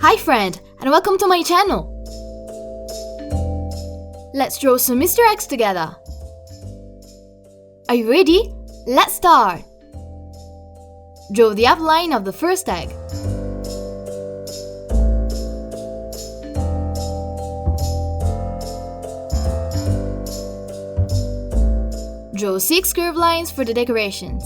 Hi friend, and welcome to my channel. Let's draw some Mr. Eggs together. Are you ready? Let's start. Draw the outline of the first egg. Draw 6 curved lines for the decorations.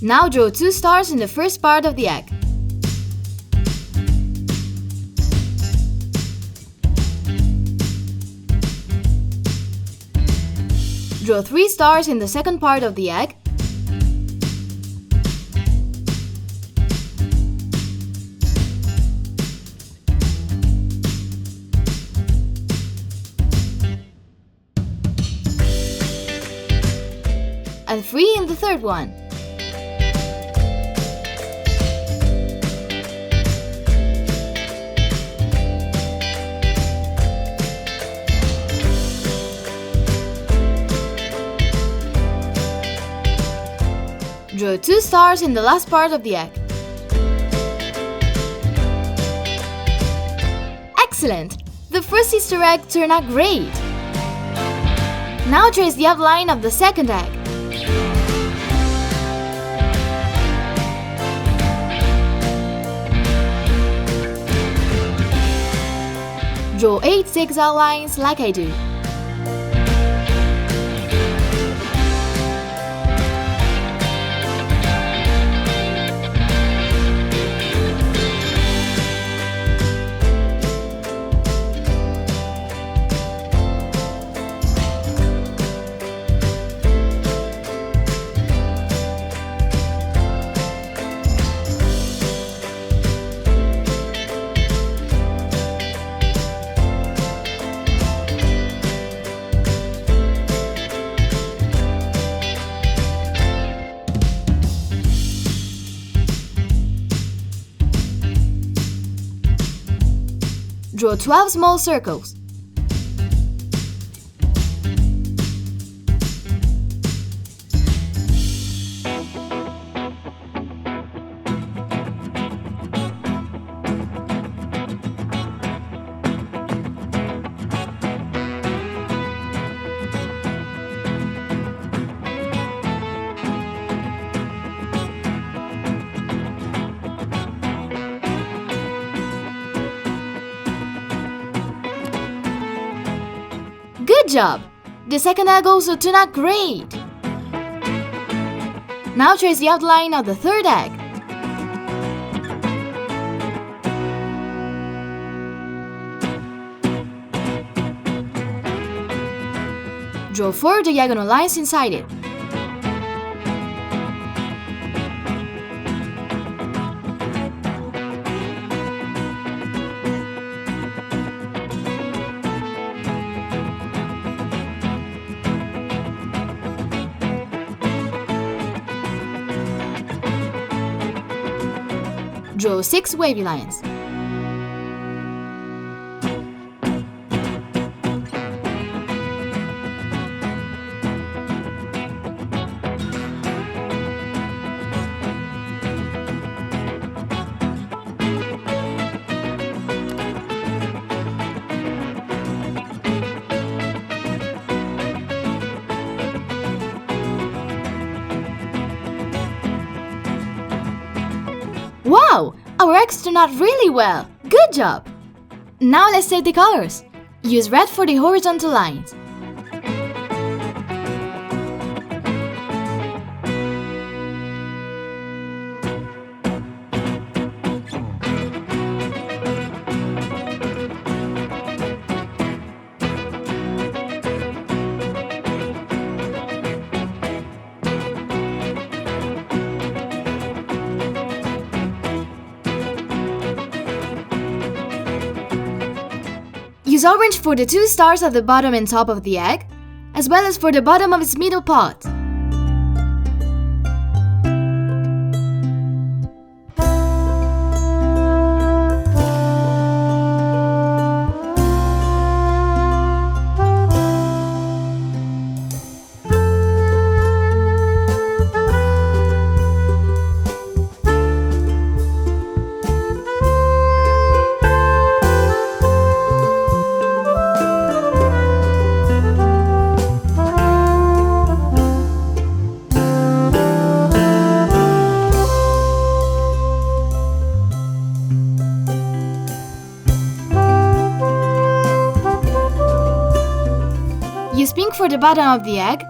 Now draw 2 stars in the first part of the egg. Draw 3 stars in the second part of the egg. And 3 in the third one. Draw 2 stars in the last part of the egg. Excellent! The first Easter egg turned out great! Now trace the outline of the second egg. Draw 8 zigzag lines like I do. Draw 12 small circles. Good job! The second egg also turned out great! Now trace the outline of the third egg. Draw 4 diagonal lines inside it. Draw 6 wavy lines. Wow! Our eggs turned out really well! Good job! Now let's set the colors. Use red for the horizontal lines. Use orange for the 2 stars at the bottom and top of the egg, as well as for the bottom of its middle part. Use pink for the bottom of the egg,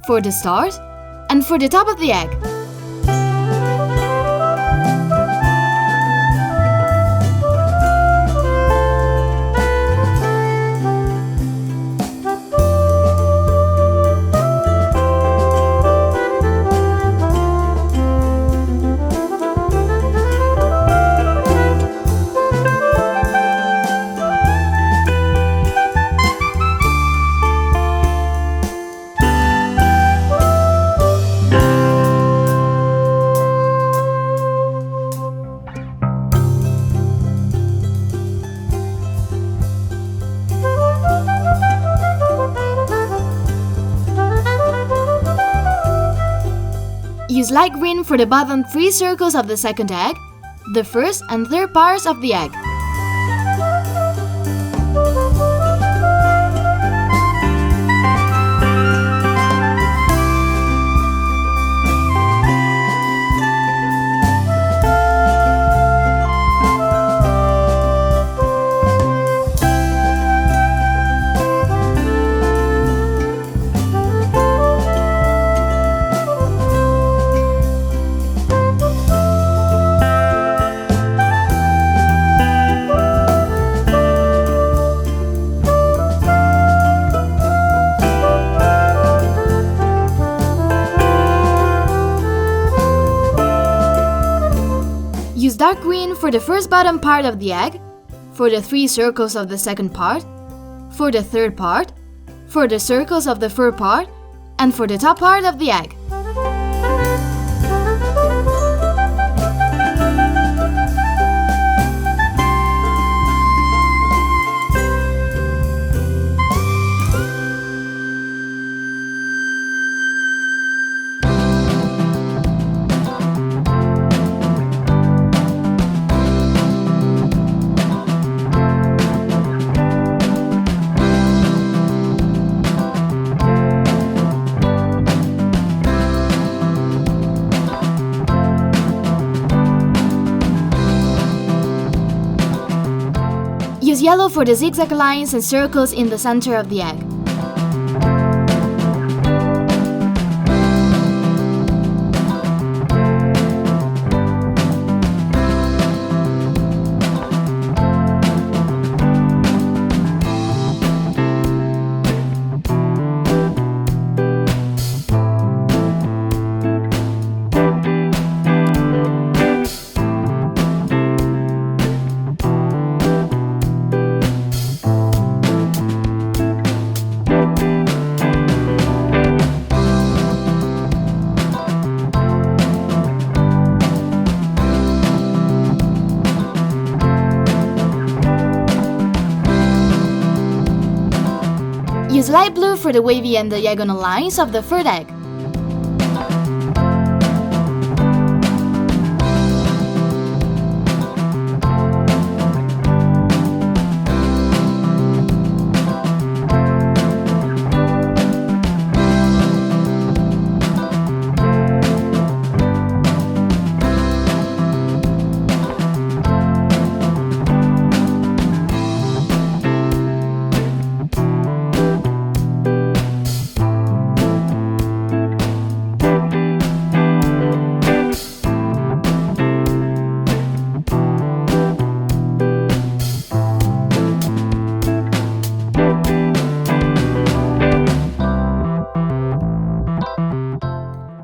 for the stars, and for the top of the egg. Use light green for the bottom 3 circles of the second egg, the first and third parts of the egg. Use dark green for the first bottom part of the egg, for the 3 circles of the second part, for the third part, for the circles of the third part, and for the top part of the egg. Use yellow for the zigzag lines and circles in the center of the egg. Use light blue for the wavy and diagonal lines of the third egg.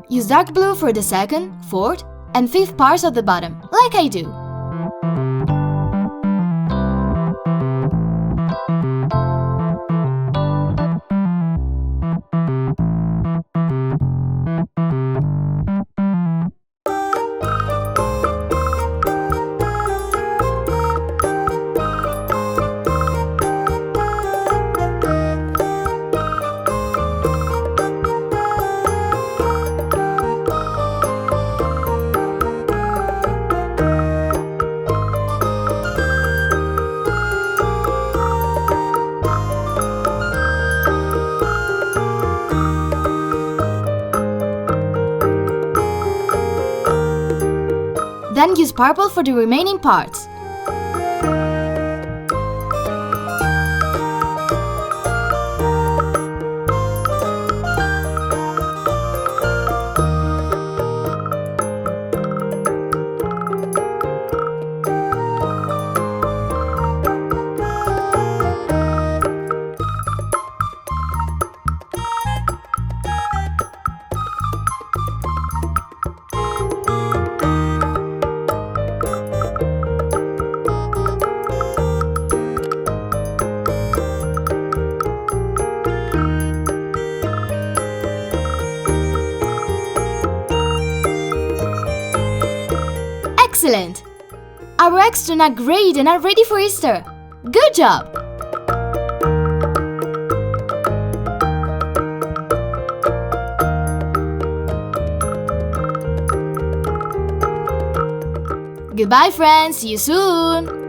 Use dark blue for the second, fourth, and fifth parts of the bottom, like I do. Then use purple for the remaining parts. Excellent! Our eggs turned out great and are ready for Easter. Good job! Goodbye, friends. See you soon!